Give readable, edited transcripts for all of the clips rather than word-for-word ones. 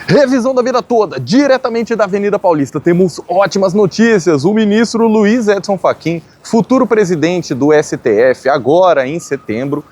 Revisão da vida toda, diretamente da Avenida Paulista. Temos ótimas notícias. O ministro Luiz Edson Fachin, futuro presidente do STF, agora em setembro,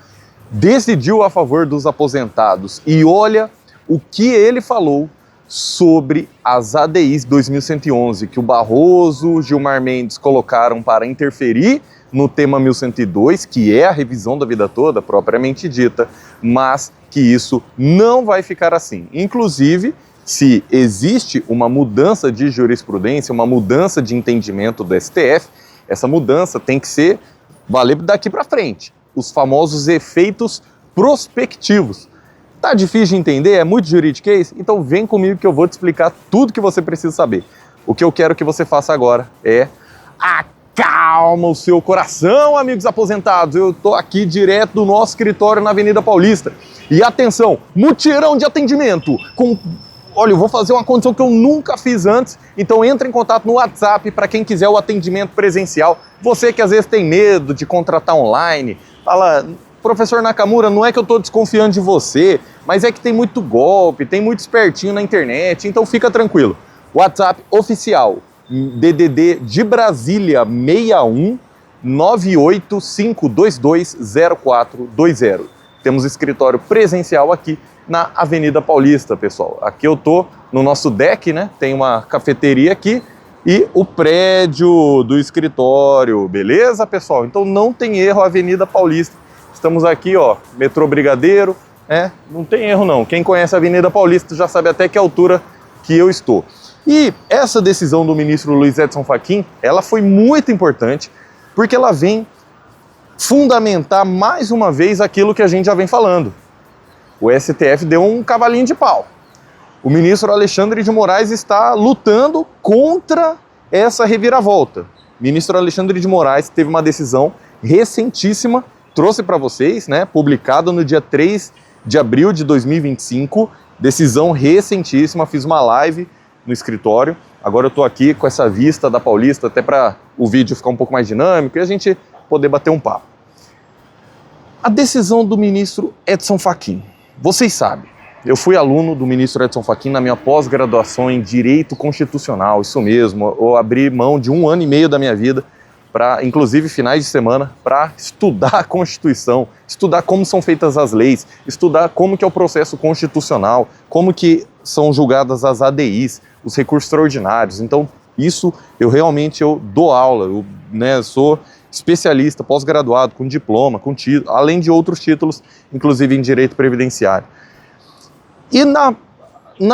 decidiu a favor dos aposentados. E olha o que ele falou sobre as ADIs 2111, que o Barroso, Gilmar Mendes colocaram para interferir no tema 1102, que é a revisão da vida toda, propriamente dita, mas que isso não vai ficar assim. Inclusive, se existe uma mudança de jurisprudência, uma mudança de entendimento do STF, essa mudança tem que valer daqui para frente. Os famosos efeitos prospectivos. Tá difícil de entender? É muito juridiquês? Então vem comigo que eu vou te explicar tudo que você precisa saber. O que eu quero que você faça agora é acalma o seu coração, amigos aposentados. Eu tô aqui direto do nosso escritório na Avenida Paulista. E atenção, mutirão de atendimento. Olha, eu vou fazer uma condição que eu nunca fiz antes, então entre em contato no WhatsApp para quem quiser o atendimento presencial. Você que às vezes tem medo de contratar online, fala, professor Nakamura, não é que eu estou desconfiando de você, mas é que tem muito golpe, tem muito espertinho na internet, então fica tranquilo. WhatsApp oficial, DDD de Brasília 61 985220420. Temos escritório presencial aqui na Avenida Paulista, pessoal. Aqui eu tô no nosso deck, né? Tem uma cafeteria aqui e o prédio do escritório, beleza, pessoal? Então não tem erro, Avenida Paulista. Estamos aqui, ó, metrô Brigadeiro, né? Não tem erro não. Quem conhece a Avenida Paulista já sabe até que altura que eu estou. E essa decisão do ministro Luiz Edson Fachin, ela foi muito importante, porque ela vem fundamentar mais uma vez aquilo que a gente já vem falando. O STF deu um cavalinho de pau. O ministro Alexandre de Moraes está lutando contra essa reviravolta. O ministro Alexandre de Moraes teve uma decisão recentíssima, trouxe para vocês, né, publicada no dia 3 de abril de 2025, decisão recentíssima, fiz uma live no escritório, agora eu estou aqui com essa vista da Paulista, até para o vídeo ficar um pouco mais dinâmico e a gente poder bater um papo. A decisão do ministro Edson Fachin. Vocês sabem, eu fui aluno do ministro Edson Fachin na minha pós-graduação em Direito Constitucional, isso mesmo, eu abri mão de 1 ano e meio da minha vida, inclusive finais de semana, para estudar a Constituição, estudar como são feitas as leis, estudar como que é o processo constitucional, como que são julgadas as ADIs, os recursos extraordinários. Então, isso eu dou aula, eu, né, sou especialista, pós-graduado, com diploma, com título, além de outros títulos, inclusive em direito previdenciário. E na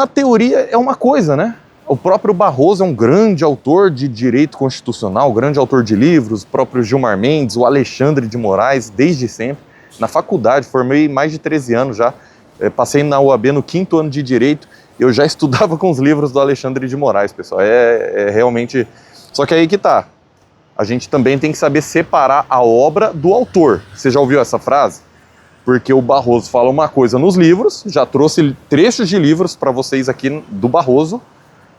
teoria é uma coisa, né? O próprio Barroso é um grande autor de direito constitucional, grande autor de livros, o próprio Gilmar Mendes, o Alexandre de Moraes, desde sempre. Na faculdade, formei mais de 13 anos já, passei na UAB no 5º ano de Direito, eu já estudava com os livros do Alexandre de Moraes, pessoal. É realmente... Só que aí que tá. A gente também tem que saber separar a obra do autor. Você já ouviu essa frase? Porque o Barroso fala uma coisa nos livros, já trouxe trechos de livros para vocês aqui do Barroso,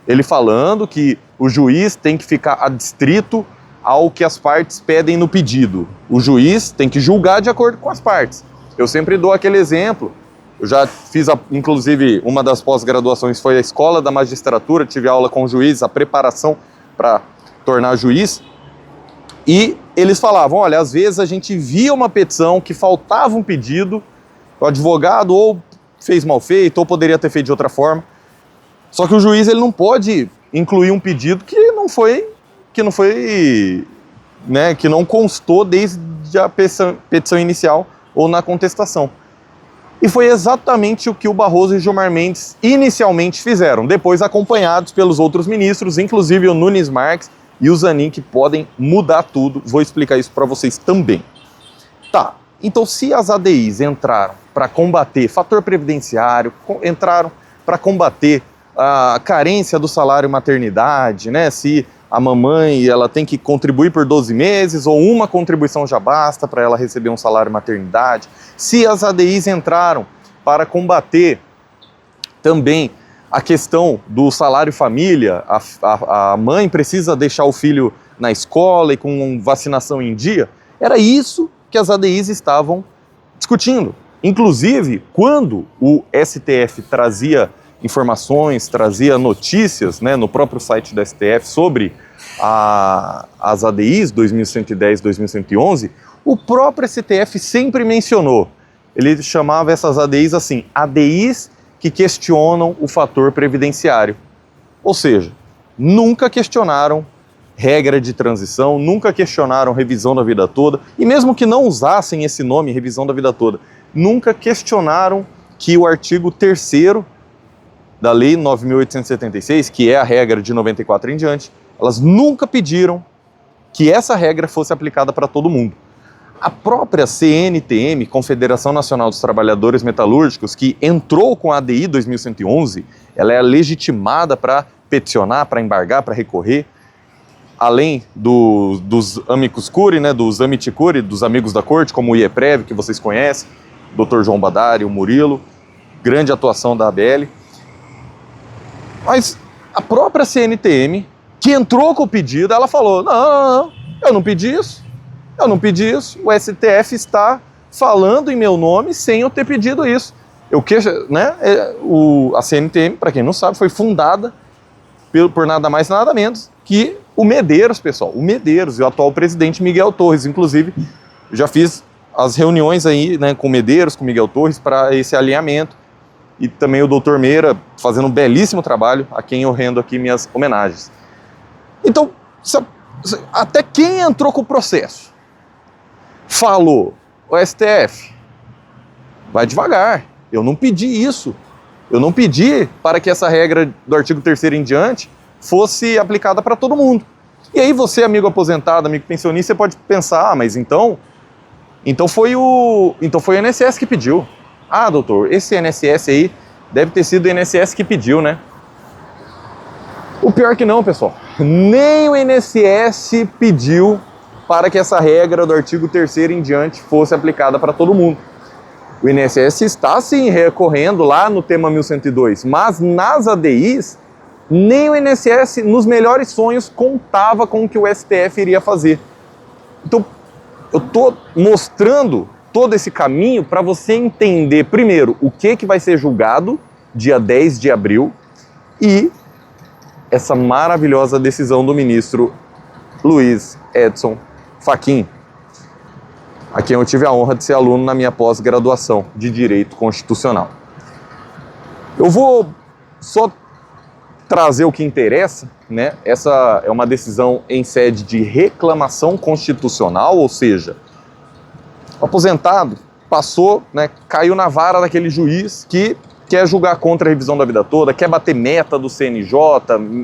ele falando que o juiz tem que ficar adstrito ao que as partes pedem no pedido. O juiz tem que julgar de acordo com as partes. Eu sempre dou aquele exemplo. Eu já fiz, inclusive, uma das pós-graduações foi a Escola da Magistratura, tive aula com o juiz, a preparação para tornar juiz. E eles falavam, olha, às vezes a gente via uma petição que faltava um pedido, o advogado ou fez mal feito, ou poderia ter feito de outra forma. Só que o juiz ele não pode incluir um pedido que não constou desde a petição inicial ou na contestação. E foi exatamente o que o Barroso e Gilmar Mendes inicialmente fizeram, depois acompanhados pelos outros ministros, inclusive o Nunes Marques e o Zanin, que podem mudar tudo. Vou explicar isso para vocês também. Tá, então se as ADIs entraram para combater fator previdenciário, entraram para combater a carência do salário maternidade, né? Se a mamãe ela tem que contribuir por 12 meses ou uma contribuição já basta para ela receber um salário maternidade. Se as ADIs entraram para combater também a questão do salário família, a mãe precisa deixar o filho na escola e com vacinação em dia, era isso que as ADIs estavam discutindo. Inclusive, quando o STF trazia informações, trazia notícias, né, no próprio site da STF sobre as ADIs 2110, 2111, o próprio STF sempre mencionou. Ele chamava essas ADIs assim, ADIs que questionam o fator previdenciário. Ou seja, nunca questionaram regra de transição, nunca questionaram revisão da vida toda, e mesmo que não usassem esse nome, revisão da vida toda, nunca questionaram que o artigo 3º da Lei 9.876, que é a regra de 94 em diante, elas nunca pediram que essa regra fosse aplicada para todo mundo. A própria CNTM, Confederação Nacional dos Trabalhadores Metalúrgicos, que entrou com a ADI 2111, ela é legitimada para peticionar, para embargar, para recorrer, além dos amicus curiae, né, dos amici curiae, dos amigos da corte, como o IEPREV, que vocês conhecem, Dr. João Badari, o Murilo, grande atuação da ABL. Mas a própria CNTM, que entrou com o pedido, ela falou, não, eu não pedi isso, o STF está falando em meu nome sem eu ter pedido isso. A CNTM, para quem não sabe, foi fundada por nada mais nada menos que o Medeiros, pessoal, o Medeiros e o atual presidente Miguel Torres. Inclusive, já fiz as reuniões aí, né, com o Medeiros, com o Miguel Torres, para esse alinhamento, e também o Dr. Meira fazendo um belíssimo trabalho, a quem eu rendo aqui minhas homenagens. Então, até quem entrou com o processo falou, o STF, vai devagar, eu não pedi isso, eu não pedi para que essa regra do artigo 3º em diante fosse aplicada para todo mundo. E aí você, amigo aposentado, amigo pensionista, você pode pensar, mas então foi o INSS que pediu. Ah, doutor, esse INSS aí deve ter sido o INSS que pediu, né? O pior que não, pessoal, nem o INSS pediu para que essa regra do artigo 3º em diante fosse aplicada para todo mundo. O INSS está sim recorrendo lá no tema 1102, mas nas ADIs, nem o INSS, nos melhores sonhos, contava com o que o STF iria fazer. Então, eu estou mostrando todo esse caminho para você entender, primeiro, o que vai ser julgado dia 10 de abril e essa maravilhosa decisão do ministro Luiz Edson Fachin, a quem eu tive a honra de ser aluno na minha pós-graduação de Direito Constitucional. Eu vou só trazer o que interessa, né? Essa é uma decisão em sede de reclamação constitucional, ou seja, o aposentado passou, né, caiu na vara daquele juiz que quer julgar contra a revisão da vida toda, quer bater meta do CNJ,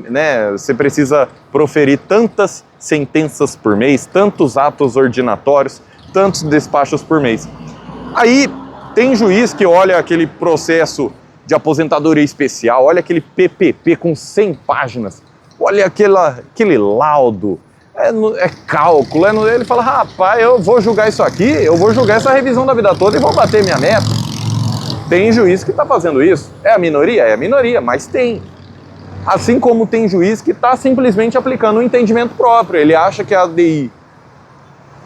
né? Você precisa proferir tantas sentenças por mês, tantos atos ordinatórios, tantos despachos por mês. Aí tem juiz que olha aquele processo de aposentadoria especial, olha aquele PPP com 100 páginas, olha aquele laudo, é cálculo, ele fala, rapaz, eu vou julgar isso aqui, eu vou julgar essa revisão da vida toda e vou bater minha meta. Tem juiz que está fazendo isso. É a minoria? É a minoria, mas tem. Assim como tem juiz que está simplesmente aplicando um entendimento próprio. Ele acha que a ADI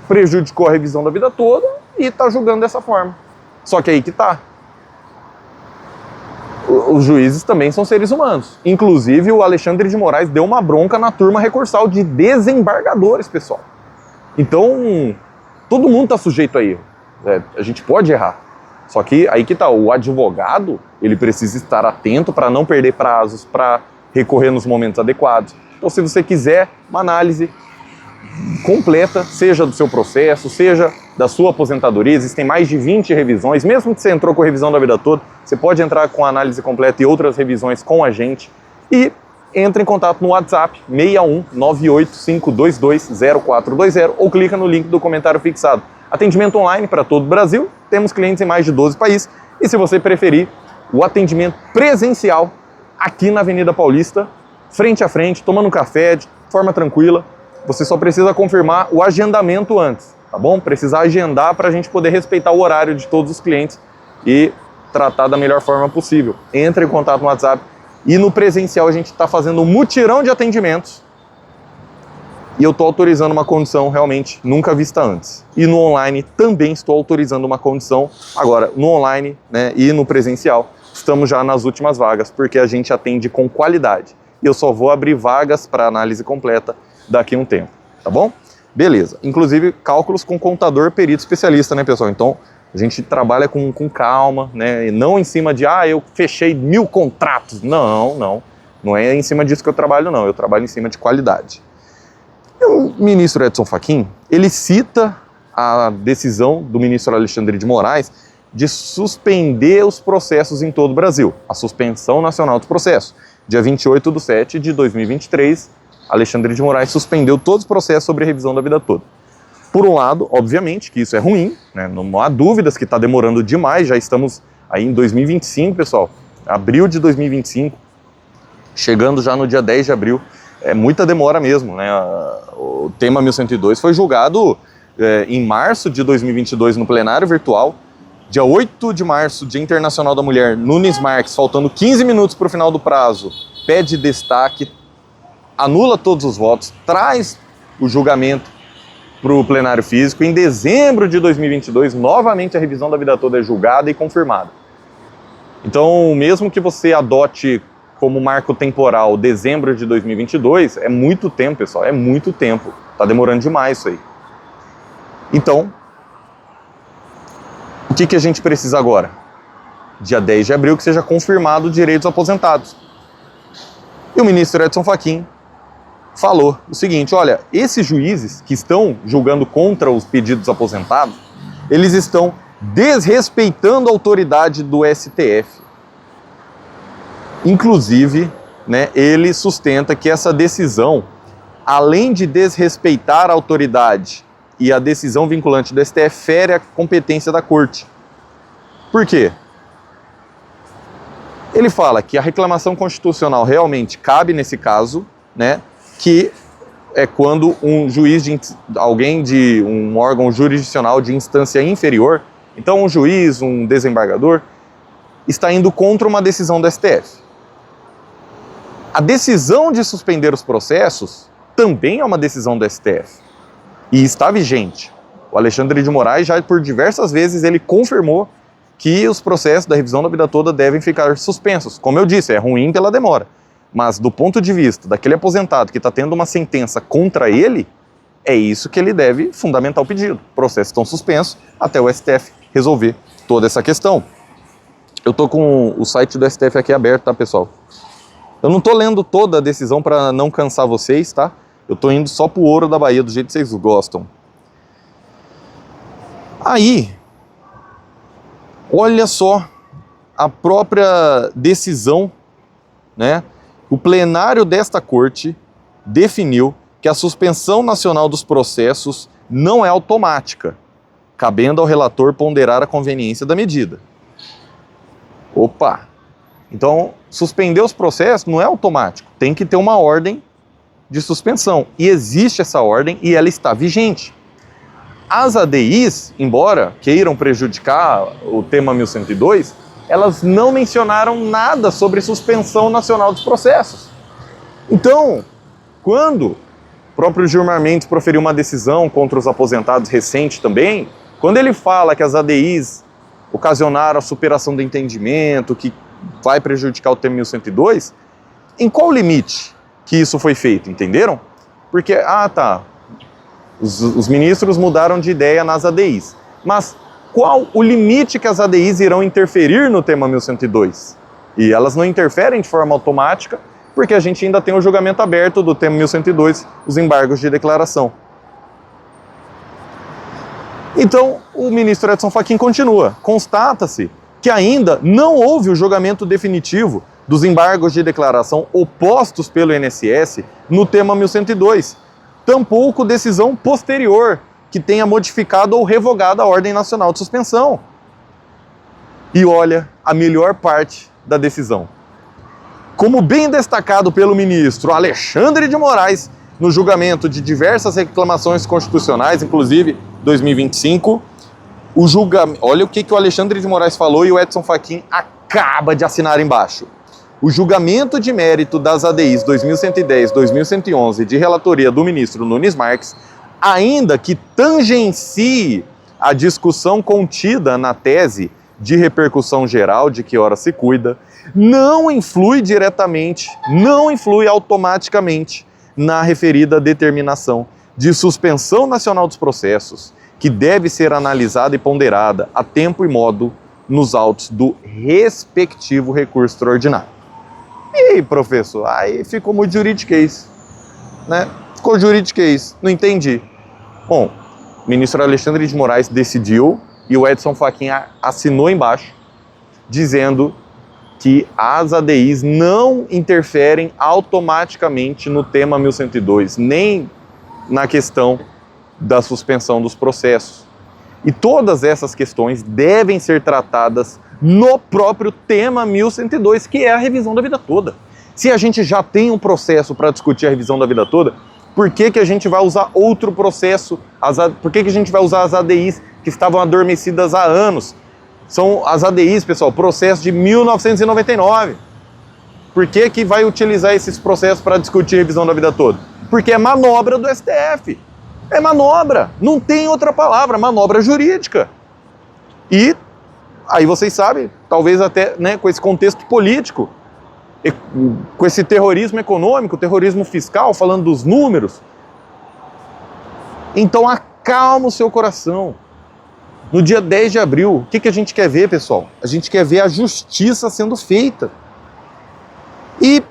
prejudicou a revisão da vida toda e está julgando dessa forma. Só que aí que está. Os juízes também são seres humanos. Inclusive, o Alexandre de Moraes deu uma bronca na turma recursal de desembargadores, pessoal. Então, todo mundo está sujeito a erro. A gente pode errar. Só que aí que tá, o advogado, ele precisa estar atento para não perder prazos, para recorrer nos momentos adequados. Então, se você quiser uma análise completa, seja do seu processo, seja da sua aposentadoria, existem mais de 20 revisões, mesmo que você entrou com a revisão da vida toda, você pode entrar com a análise completa e outras revisões com a gente. E entre em contato no WhatsApp 61 985220420 ou clica no link do comentário fixado. Atendimento online para todo o Brasil, temos clientes em mais de 12 países e, se você preferir, o atendimento presencial aqui na Avenida Paulista, frente a frente, tomando um café de forma tranquila. Você só precisa confirmar o agendamento antes, tá bom? Precisa agendar para a gente poder respeitar o horário de todos os clientes e tratar da melhor forma possível. Entre em contato no WhatsApp e no presencial a gente está fazendo um mutirão de atendimentos. E eu estou autorizando uma condição realmente nunca vista antes. E no online também estou autorizando uma condição. Agora, no online, né, e no presencial, estamos já nas últimas vagas, porque a gente atende com qualidade. E eu só vou abrir vagas para análise completa daqui a um tempo, tá bom? Beleza. Inclusive, cálculos com contador, perito especialista, né, pessoal? Então, a gente trabalha com calma, né? E não em cima de, eu fechei 1000 contratos. Não. Não é em cima disso que eu trabalho, não. Eu trabalho em cima de qualidade. E o ministro Edson Fachin, ele cita a decisão do ministro Alexandre de Moraes de suspender os processos em todo o Brasil. A suspensão nacional dos processos. Dia 28/7/2023, Alexandre de Moraes suspendeu todos os processos sobre a revisão da vida toda. Por um lado, obviamente, que isso é ruim, né? Não há dúvidas que está demorando demais, já estamos aí em 2025, pessoal, abril de 2025, chegando já no dia 10 de abril, é muita demora mesmo, né? O tema 1102 foi julgado em março de 2022 no plenário virtual, dia 8 de março, Dia Internacional da Mulher, Nunes Marques, faltando 15 minutos para o final do prazo, pede destaque, anula todos os votos, traz o julgamento para o plenário físico. Em dezembro de 2022, novamente a revisão da vida toda é julgada e confirmada. Então, mesmo que você adote como marco temporal dezembro de 2022, é muito tempo, pessoal, é muito tempo. Tá demorando demais isso aí. Então, o que a gente precisa agora? Dia 10 de abril que seja confirmado o direito dos aposentados. E o ministro Edson Fachin falou o seguinte, olha, esses juízes que estão julgando contra os pedidos dos aposentados, eles estão desrespeitando a autoridade do STF. Inclusive, né, ele sustenta que essa decisão, além de desrespeitar a autoridade e a decisão vinculante do STF, fere a competência da Corte. Por quê? Ele fala que a reclamação constitucional realmente cabe nesse caso, né, que é quando um juiz, alguém de um órgão jurisdicional de instância inferior, então um juiz, um desembargador, está indo contra uma decisão do STF. A decisão de suspender os processos também é uma decisão do STF e está vigente. O Alexandre de Moraes já por diversas vezes ele confirmou que os processos da revisão da vida toda devem ficar suspensos. Como eu disse, é ruim pela demora. Mas do ponto de vista daquele aposentado que está tendo uma sentença contra ele, é isso que ele deve fundamentar o pedido. Processos estão suspensos até o STF resolver toda essa questão. Eu estou com o site do STF aqui aberto, tá, pessoal? Eu não estou lendo toda a decisão para não cansar vocês, tá? Eu estou indo só pro ouro da Bahia, do jeito que vocês gostam. Aí, olha só a própria decisão, né? O plenário desta corte definiu que a suspensão nacional dos processos não é automática, cabendo ao relator ponderar a conveniência da medida. Opa! Então, suspender os processos não é automático, tem que ter uma ordem de suspensão. E existe essa ordem e ela está vigente. As ADIs, embora queiram prejudicar o tema 1102, elas não mencionaram nada sobre suspensão nacional dos processos. Então, quando o próprio Gilmar Mendes proferiu uma decisão contra os aposentados recente também, quando ele fala que as ADIs ocasionaram a superação do entendimento, que vai prejudicar o tema 1102, em qual limite que isso foi feito, entenderam? Porque, os ministros mudaram de ideia nas ADIs, mas qual o limite que as ADIs irão interferir no tema 1102? E elas não interferem de forma automática, porque a gente ainda tem o julgamento aberto do tema 1102, os embargos de declaração. Então, o ministro Edson Fachin continua. Constata-se que ainda não houve o julgamento definitivo dos embargos de declaração opostos pelo INSS no tema 1102. Tampouco decisão posterior que tenha modificado ou revogado a Ordem Nacional de Suspensão. E olha a melhor parte da decisão. Como bem destacado pelo ministro Alexandre de Moraes, no julgamento de diversas reclamações constitucionais, inclusive 2025, olha o que o Alexandre de Moraes falou e o Edson Fachin acaba de assinar embaixo. O julgamento de mérito das ADIs 2110, 2111 de relatoria do ministro Nunes Marques, ainda que tangencie a discussão contida na tese de repercussão geral, de que hora se cuida, não influi diretamente, não influi automaticamente na referida determinação de suspensão nacional dos processos, que deve ser analisada e ponderada a tempo e modo nos autos do respectivo recurso extraordinário. E aí, professor? Aí ficou muito juridiquês, né? Ficou juridiquês, não entendi. Bom, o ministro Alexandre de Moraes decidiu e o Edson Fachin assinou embaixo, dizendo que as ADIs não interferem automaticamente no tema 1102, nem na questão da suspensão dos processos. E todas essas questões devem ser tratadas no próprio tema 1102, que é a revisão da vida toda. Se a gente já tem um processo para discutir a revisão da vida toda, por que a gente vai usar outro processo? Por que a gente vai usar as ADIs que estavam adormecidas há anos? São as ADIs, pessoal, processo de 1999. Por que vai utilizar esses processos para discutir a revisão da vida toda? Porque é manobra do STF. É manobra, não tem outra palavra, manobra jurídica. E aí vocês sabem, talvez até, né, com esse contexto político, com esse terrorismo econômico, terrorismo fiscal, falando dos números. Então acalma o seu coração. No dia 10 de abril, o que a gente quer ver, pessoal? A gente quer ver a justiça sendo feita. E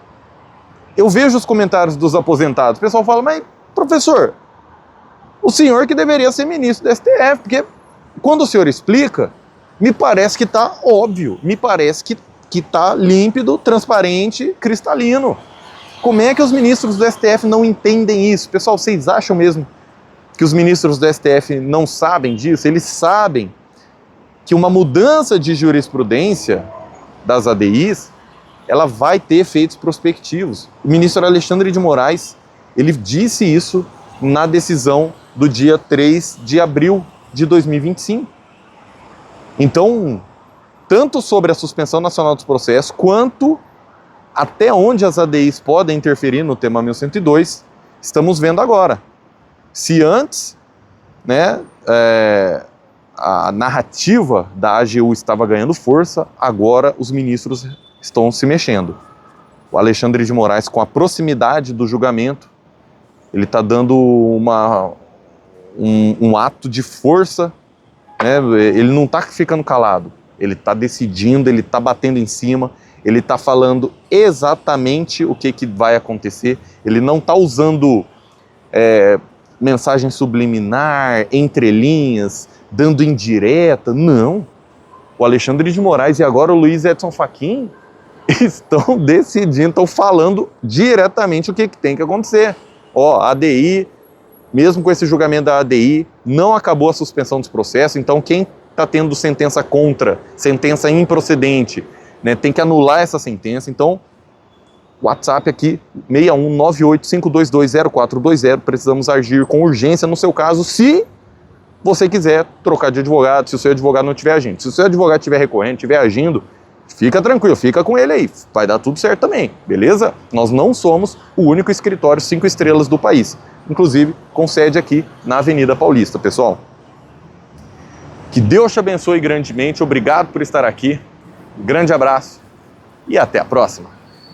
eu vejo os comentários dos aposentados. O pessoal fala, mas professor, o senhor que deveria ser ministro do STF, porque quando o senhor explica, me parece que está óbvio, me parece que está límpido, transparente, cristalino. Como é que os ministros do STF não entendem isso? Pessoal, vocês acham mesmo que os ministros do STF não sabem disso? Eles sabem que uma mudança de jurisprudência das ADIs, ela vai ter efeitos prospectivos. O ministro Alexandre de Moraes, ele disse isso na decisão do dia 3 de abril de 2025. Então, tanto sobre a suspensão nacional dos processos, quanto até onde as ADIs podem interferir no tema 1102, estamos vendo agora. Se antes, né, a narrativa da AGU estava ganhando força, agora os ministros estão se mexendo. O Alexandre de Moraes, com a proximidade do julgamento, ele está dando um ato de força, né? Ele não está ficando calado, ele está decidindo, ele está batendo em cima, ele está falando exatamente o que vai acontecer, ele não está usando mensagem subliminar, entrelinhas, dando indireta, não. O Alexandre de Moraes e agora o Luiz Edson Fachin estão decidindo, estão falando diretamente o que tem que acontecer. Ó, a ADI, mesmo com esse julgamento da ADI, não acabou a suspensão dos processos, então quem está tendo sentença contra, sentença improcedente, né, tem que anular essa sentença. Então, WhatsApp aqui, 6198-522-0420, precisamos agir com urgência no seu caso, se você quiser trocar de advogado, se o seu advogado não estiver agindo. Se o seu advogado estiver recorrendo, estiver agindo, fica tranquilo, fica com ele aí, vai dar tudo certo também, beleza? Nós não somos o único escritório 5 estrelas do país, inclusive com sede aqui na Avenida Paulista, pessoal. Que Deus te abençoe grandemente, obrigado por estar aqui, grande abraço e até a próxima.